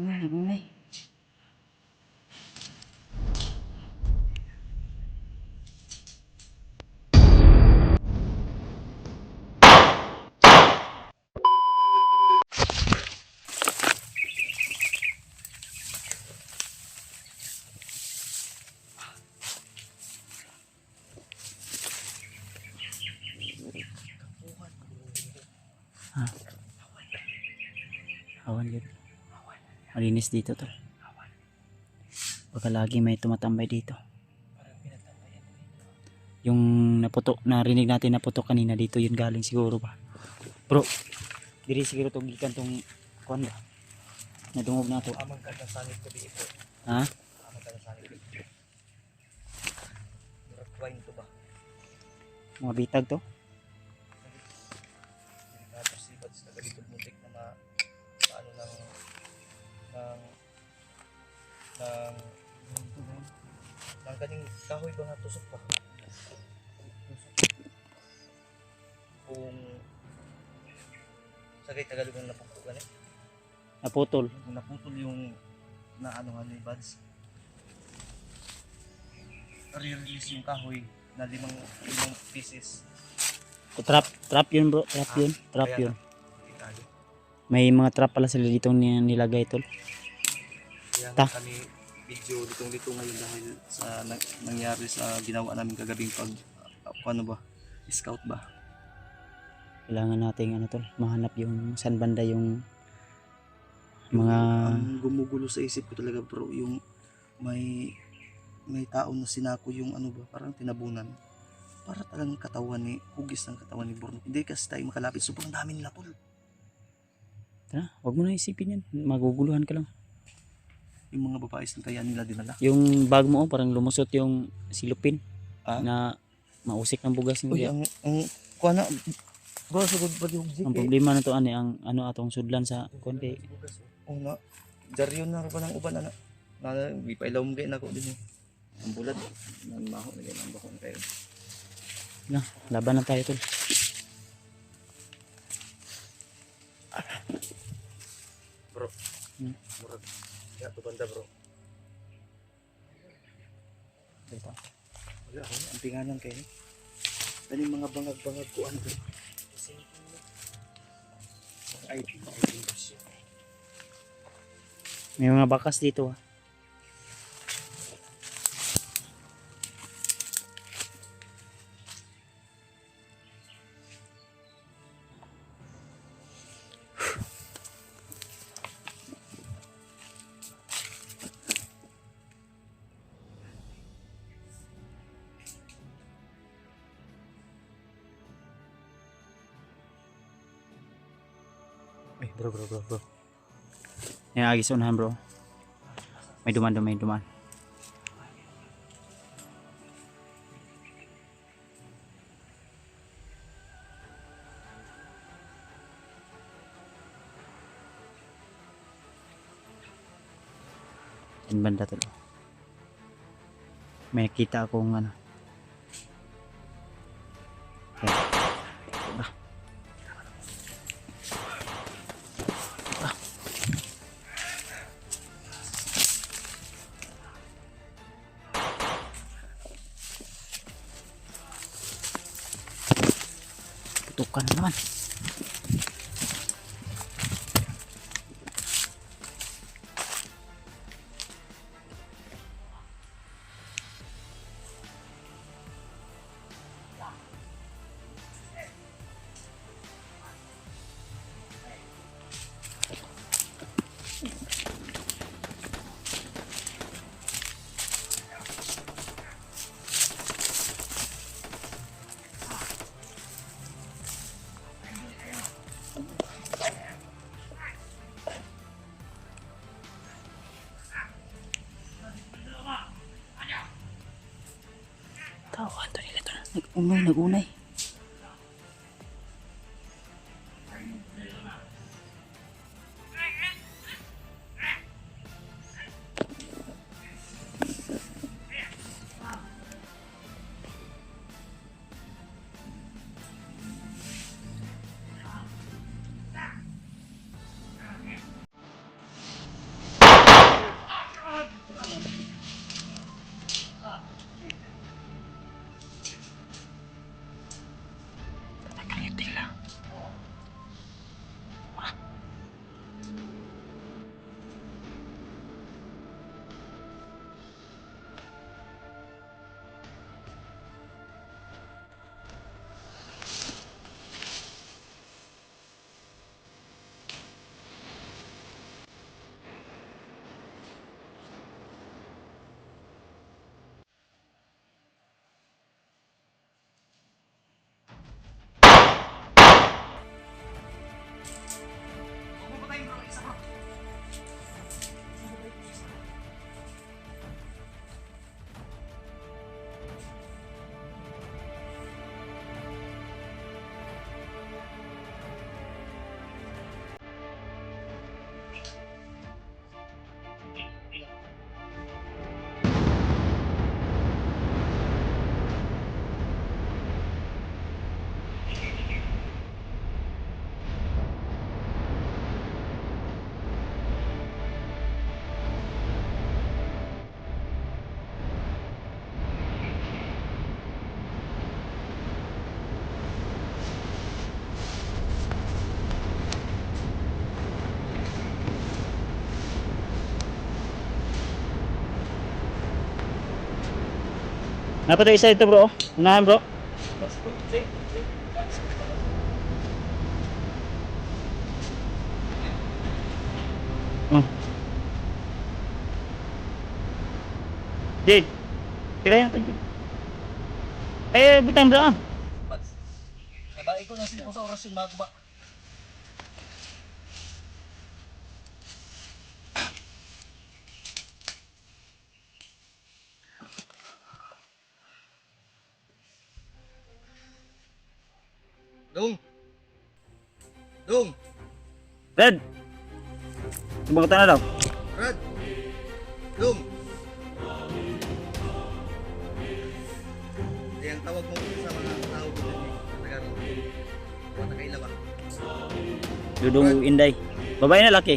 Nagungay. Ha? Awan yun. Malinis dito to. Baka lagi may tumatambay dito. Yung naputok, narinig natin naputok kanina dito, yun galing siguro ba. Bro, diri siguro to gikan tong kuan ba. Nadungog na to. Amang kagasanit ko dito. Ha? Amang kagasanit ko dito. Murag wine to ba? Mga bitag to? Tapos si Bads na ganito mutik na paano ng kaning kahoy ba nga tusok pa? Kung sagay Tagalog ang napuputol eh. Naputol. Kung naputol yung naanuhan ni Bads. Release yung kahoy na limang pieces. Trap yun bro, trap yun. Trap Kaya yun. May mga trap pala sila dito nilagay tol. Kaya Ta. kami video litong-lito ngayon dahil sa nangyari sa ginawa namin kagabing pag ano ba, scout ba. Kailangan nating ano tol, mahanap yung saan banda yung mga Ang gumugulo sa isip ko talaga bro, yung may tao na sinako yung ano ba, parang tinabunan. Para talagang katawan ni, hugis ng katawan ni Borno. Hindi kasi tayo makalapit, sobrang dami nila tol. tara, wag mo na isipin yan. Maguguluhan ka lang. Yung mga babae sa kaya nila dinala. Yung bag mo parang lumusot yung silupin Ah? na mausik ng bugas Uy, niya. ang kuha na, bro, sugod pa yung Ang problema na to ani ang ano atong sudlan sa konti. oh na, jaryon na pa ng uban na di pa ilaw mo kayo na ko din eh. Ang bulat, ang maho na ganyan, ang bakon kayo. Na, laban na tayo tol. Bro, Hmm. murag, ya to banda bro. Dito. Wala ako, ang tinganan kayo. Ano yung mga bangag-bangag ko ano. Ay, May mga bakas dito ah. ay, bro. Yung agis unahan bro. May duman. Yan banda tol. May kita akong ano. Okay. Ah. Putukan naman. Tawan to nila to. Nagunay. Napato isa ito bro. Unahan bro. Oh. Jade. Tira yan. Eh, butang bro. Nabae ko na sila sa orasyon magba. Dong! Dong! Red. Sumagot na daw. Brad! Dong! Ang tawag mo sa mga tao ko din Tagalog. Wala kaila ba? Dudong Inday. Babae na laki.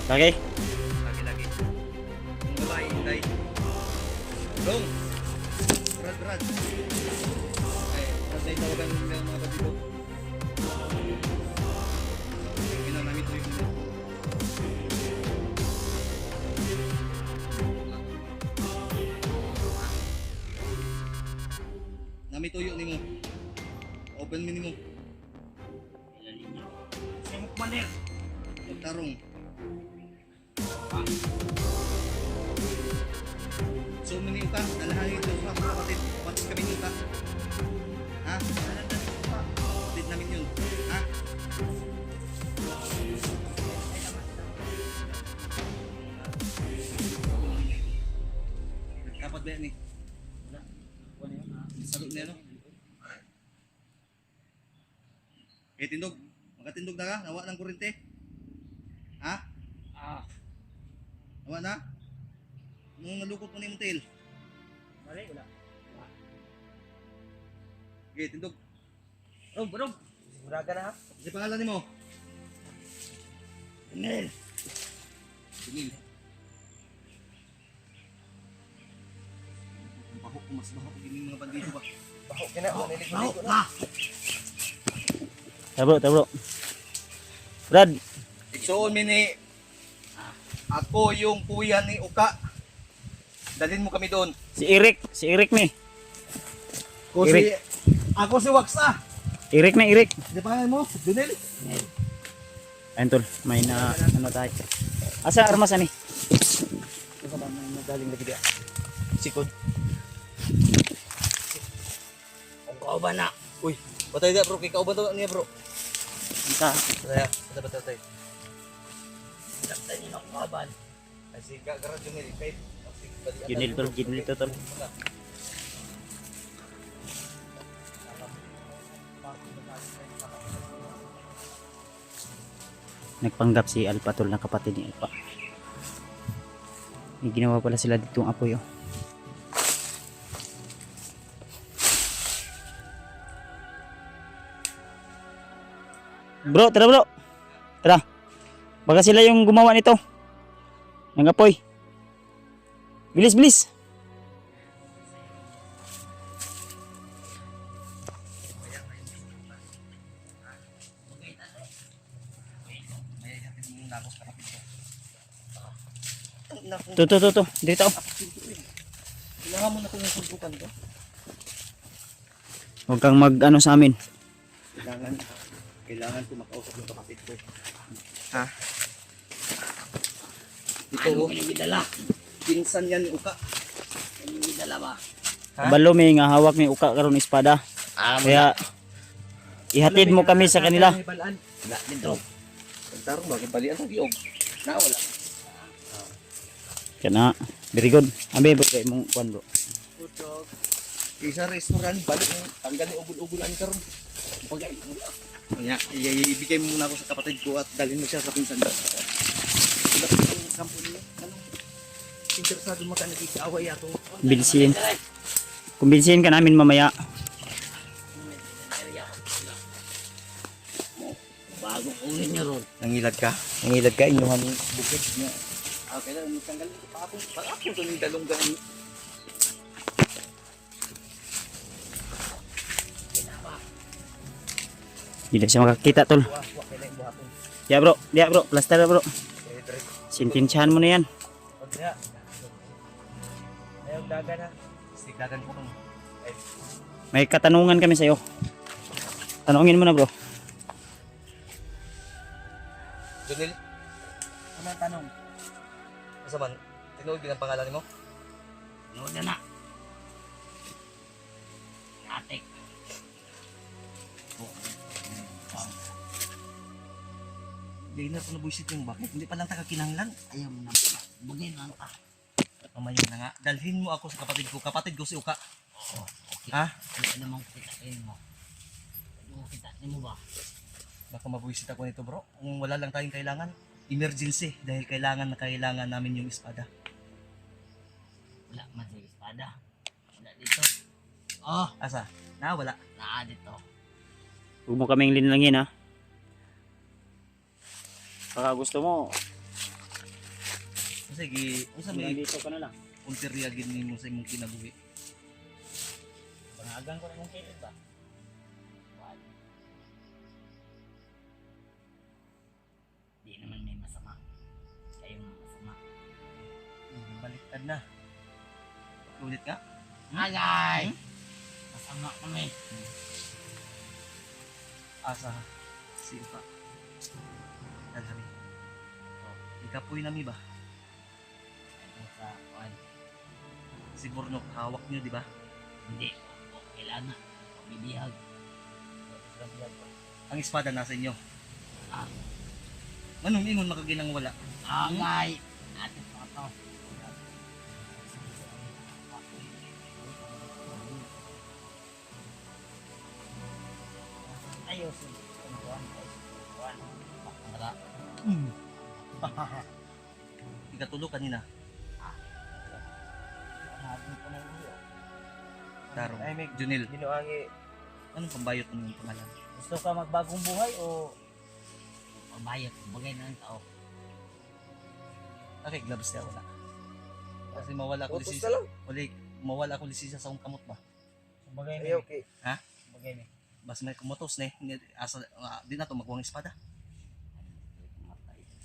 Laki. Lagi-lagi. Ang babae, Inday. Dong! Brad! Ay, Brad ay tawagan ng mga batito. Pinanamit ko yung Nami tuyo nimo. Open mi nimo. Simo kumaner. Tarong. So mini uta, dalahan ito sa kapatid. Kapatid kami ni uta. Ha? Kapatid namin yun. Ha? Kapat ba yan eh? Salud na no? Eh tindog, makatindog na ka? Nawa ng kurente? Ha? Nawa na? Nung nalukot mo na yung tail? Mali, wala. Okay, tindog. Bro. Muraga na ha. Kasi pangalan mo? Inel. Sunil. Baho ko, mas baho ko din yung mga bandido ba? Baho, manilig. Tabro. Brad. Iksoon mini, ako yung kuya ni Uka. Dalhin mo kami doon. Si Eric ni. Eric. Ako si Waksa. Eric. Di ba mo? Dunel? Ayun tol, may na ano tayo. Asa armas ani? Ito ba may nagaling lagi dia? Sikod. Ang kauban na. Uy, patay dia bro. Kikaw ba to niya bro? Anta. Saya, patay patay. Sakta ni ng kauban. Ay si Garat yung nili. Kahit. Ginil to tol. Nagpanggap si Alpa tol na kapatid ni Alpa. May ginawa pala sila ditong apoy oh. Bro, tara bro. Tara. Baka sila yung gumawa nito. Ng apoy. Bilis. To. Dito. Kailangan mo na kung suntukan ko. Huwag kang mag-ano sa amin. Kailangan ko makausap yung kapatid ko. Ha? Ito ano yung gidala? Pinsan yan ni Uka. Ano yung gidala ba? Balo may nga hawak ni Uka karon espada. Kaya ihatid mo kami sa kanila. Wala dito. Tarong bakit balian ang giog? Na wala. Kana, very good. Ambe bro kay mong kuan bro. Good dog. Isa restaurant balik ng tanggal ni ugol-ugolan karon. Pagay. Kaya ibigay mo muna ako sa kapatid ko at dalhin mo siya sa pinsan ko. Dapat yung kampo niyo. Anong interesado mo ka nagkikaaway ato? Kumbinsihin ka namin mamaya. Bagong unin niyo ron. Nangilad ka? Nangilad ka? Inuhan yung bukid niya. Okay lang, tanggal nito pa ako. Pag-ako ito ng dalunggan. Hindi na siya makakita tol. Ya bro, plaster bro. Sintensyahan mo na yan. Dagan ha. Stigdagan po kami. May katanungan kami sa'yo. Tanungin mo na, bro. Junil, Ano ang tanong? asa man? Tinuod ang pangalan mo? Nood na na. Atik. Hindi na ito nabuisit yung bakit. Hindi pa lang taga kinanglan. Ayaw mo na. Bugay na ka. Mamayo na nga. Dalhin mo ako sa kapatid ko. Kapatid ko si Uka. Oo. Okay. Ha? Ano namang kitain mo? Ano kitain mo ba? Baka mabuisit ako nito bro. Kung wala lang tayong kailangan. Emergency. Dahil kailangan na kailangan namin yung espada. Wala man sa espada. Wala dito. Oh, Asa? Na wala. naa dito. Huwag mo kaming linlangin, ha? Baka gusto mo, Sige. Unsa may dito ka na lang. punteriya gid nimo sa imong kinabuhi. Pangagang ko na mong kilid ba? Wala. Di naman may masama. Kayo nga masama. Baliktad na. Ulit nga. Agay! Masama kami. Asa? Si Uka. Dalhami. Ikapoy nami ba? Ito sa kuwan. Si Burnok hawak niyo di ba? Hindi. O, kailangan. Bibihag. Ang espada nasa inyo. Ah. Anong ingon makaginang wala? Agay! Atin pa ito. Ayos. Kuwan. Para. Ikatulo kanina. Hanapin ko na iyo. Tarong. Ay, may Junil. binuangi. Anong pambayot mo yung pangalan? Gusto ka magbagong buhay o mabayot? Bagay na ang tao. Okay, gloves niya wala. Kasi mawala ako lisensya. Wala, mawala ako lisensya sa akong kamot ba? Bagay Ay, okay. Ha? Bagay na. Bas may kumotos ne. Asa, di na to magkuhang espada.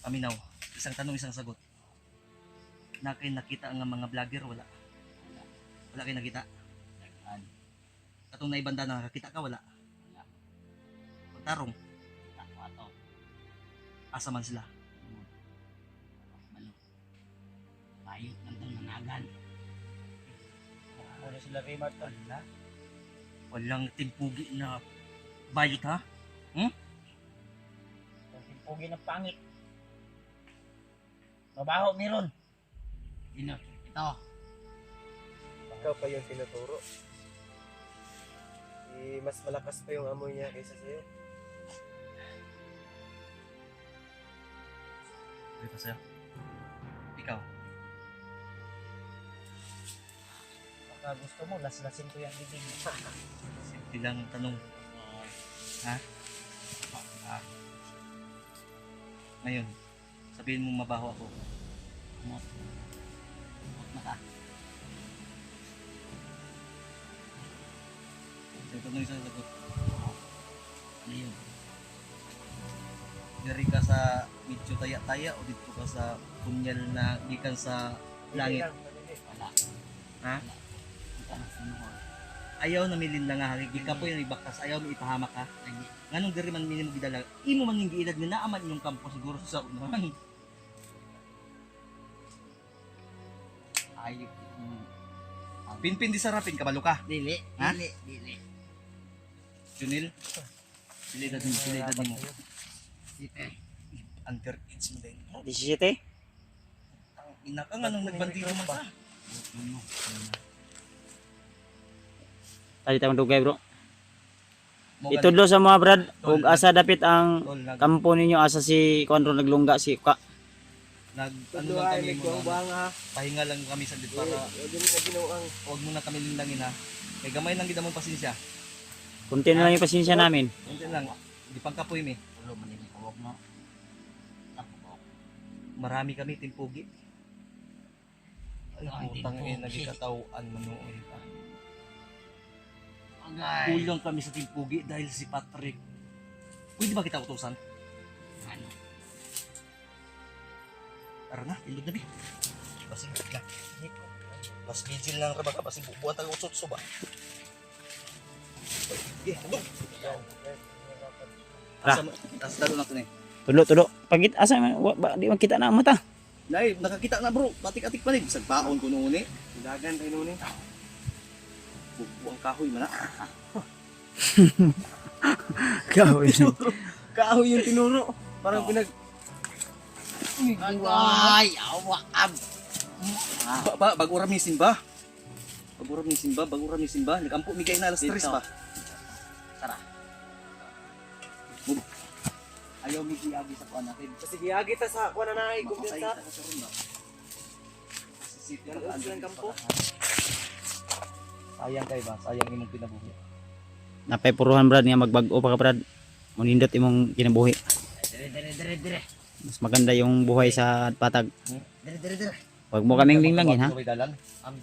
Aminaw. Isang tanong, isang sagot. Nakita ang mga vlogger, wala. Wala kayo nakita. Katong naibanda na nakakita ka, wala. Pagtarong, Tako ato. asa man sila. Malo. Bayot ng managan. Ano sila kay Marta? Wala. Walang timpugi na bayot ha. Pugi ng pangit. Mabaho meron. Ito. Ikaw pa yung tinuturo. Mas malakas pa yung amoy niya kaysa sa'yo. Dito sa'yo. Ikaw. Baka gusto mo, laslasin ko yung bibig mo. Simple lang ang tanong. Ha? Ngayon, sabihin mo mabaho ako. Mot na ka. Ito tanong isang sagot. Ano yun? Dari ka sa medyo taya-taya o dito ka sa punyal na gikan sa langit. Wala. Ha? Hindi ka na sinuhol. Ayaw na milin lang nga hagig ka po yung ibakas. Ayaw mo ipahamak ka. Lagi. Nganong diri man minimo gidala. Imo man yung giilad ni naaman inyong kampo siguro sa unahan. Ayok. Pinpin di sarapin kabalo ka. Dili. Ha? Dili. Junil. Silidad mo. Dili. Underage mo din. 17? Ang ina ka nga nung nagbandido man ka. Tali tayong dugay, bro. Mo Itudlo sa mga brad, ug Tol, asa dapit ang Tol, kampo ninyo, asa si Konro naglungga si Ka. ano lang kami mo. ha. Pahinga lang kami sa dito para Huwag din na ginuang. huwag mo na kami lindangin ha. Kay gamay lang gid mong pasensya. Kunti na lang yung pasensya namin. Kunti lang. Di pang kapoy mi. Ulo man yung kawag mo. Tapos. Marami kami timpugi. Ay, Ay, putang timpugi. ina nagikatawaan mo noon ka. Agay. Kulang kami sa timpugi dahil si Patrick. Pwede ba kita utusan? Ano? Tara na, tindog na bi. Basig ka. Mas vigil lang ka baka kasi buwan tayo utsot ba. Dug. Ra. Tas dalo na to ni. Tulo. Pagit asa man di man kita na ang mata. Dai, nakakita na bro. Batik-atik pa ni bisag baon ko noon ni. Dagan tayo nun eh. Buang kahoy man na. Gawin. Kahoy yung tinuro. Parang pinag... Ay, awa ab. Bago ramisin ba? Bago ramisin ba? Nagampo migay na alas 3 ba? Ayaw migi-agi sa kuwan natin. Kasi giyagi ta sa kuha na naay kumpiyansa. Pero Ang silang kampo. sayang kay ba? Sayang imong pinabuhi. Napay puruhan brad nga magbag-o pa ka brad. Munindot imong kinabuhi. Dire. Mas maganda yung buhay sa patag. Dire. Wag mo kaming linglangin ha. Dalan. Am